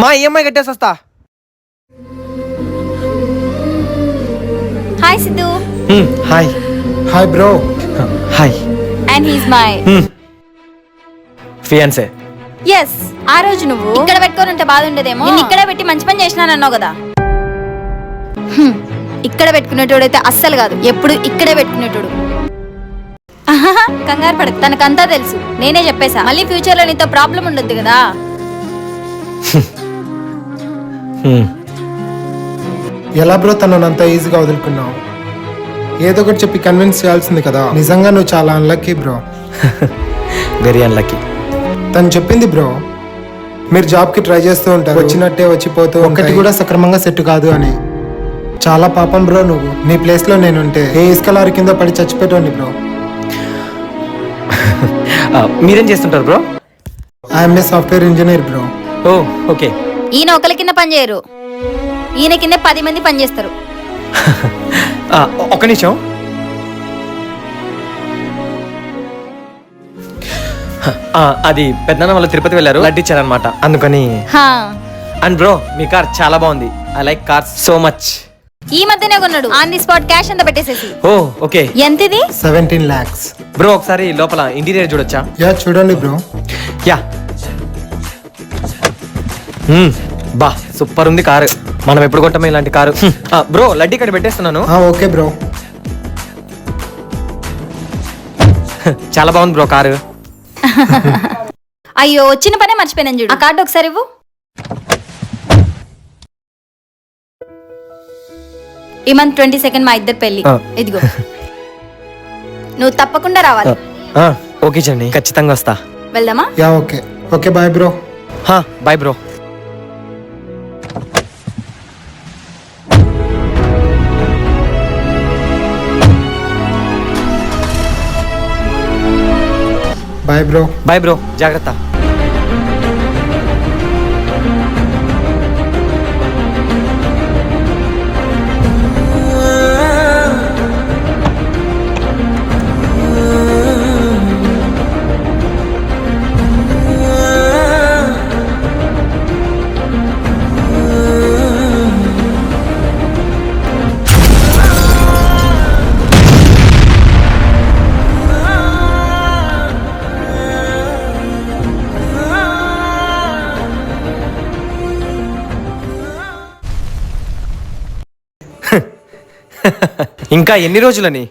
మా ఈఎంఐ కట్టేసి వస్తా. Hi Siddhu. Hi. Hi bro. Hi. And he's my fiancee. Yes. ఆ రోజు నువ్వు ఇక్కడ పెట్టుకొని ఉంటే బాధ ఉండదేమో. నేను ఇక్కడ పెట్టి మంచి పని చేసినానన్నావు కదా. ఇక్కడ పెట్టుకునేటోడైతే అస్సలు కాదు, ఎప్పుడు ఇక్కడే పెట్టుకునేటోడు. కంగారు పడకు, తనకంతా తెలుసు. నేనే చెప్పేసా, మళ్ళీ ఫ్యూచర్ లో నీతో ప్రాబ్లం ఉండొద్దు కదా. ఎలా బ్రో తనను అంత ఈజీగా వదులుకున్నావు? ఏదో ఒకటి చెప్పి కన్విన్స్ చేయాల్సింది కదా. నిజంగా నువ్వు చాలా అన్లక్కీ బ్రో. Very unlucky. తను చెప్పింది బ్రో, మీరు జాబ్కి ట్రై చేస్తూ ఉంటారు, వచ్చినట్టే వచ్చిపోతూ ఒక్కటి కూడా సక్రమంగా సెట్ కాదు అని. చాలా పాపం బ్రో నువ్వు. నీ ప్లేస్లో నేనుంటే ఏ ఇసుక లారీ కింద పడి చచ్చిపోయాను బ్రో. మీరేం చేస్తుంటారు bro? I'm a software engineer bro. Oh okay. ఈయన ఒకరి కింద పని చేయరు, ఈయన కింద 10 మంది పని చేస్తారు. ఒక్క నిమిషం. అది పెద్దనాన్న వాళ్ళు తిరుపతి వెళ్ళారు, లడ్డు ఇచ్చారనమాట, అందుకని. అండ్ బ్రో మీ కార్ చాలా బాగుంది. I like cars so much. ఈ మధ్యనే కొన్నాడు, ఆన్ ది స్పాట్ క్యాష్ అంతా పెట్టేసేసి. ఓ ఓకే. ఎంతది? 17 lakhs. బ్రో ఒకసారి లోపల ఇంటీరియర్ చూడొచ్చా? యా చూడండి బ్రో. యా. బా సూపర్ ఉంది కారు. మనం ఎప్పుడు కొట్టమే ఇలాంటి కారు. బ్రో లడ్డు ఇక్కడ పెట్టేస్తున్నాను. Okay bro. చాలా బాగుంది బ్రో కారు. అయ్యో వచ్చిన పనే మర్చిపోయాను చూడు. ఆ కార్డు ఒకసారి ఇవ్వు. ఈ మంత్ 22nd మా ఇద్దరు పెళ్లి. ఇదిగో, నువ్వు తప్పకుండా రావాలి. ఓకే చండి, ఖచ్చితంగా వస్తా. వెళ్దామా? Yeah okay. Okay bye bro. Bye bro. Bye bro. Bye bro, జాగ్రత్త. ఇంకా ఎన్ని రోజులని?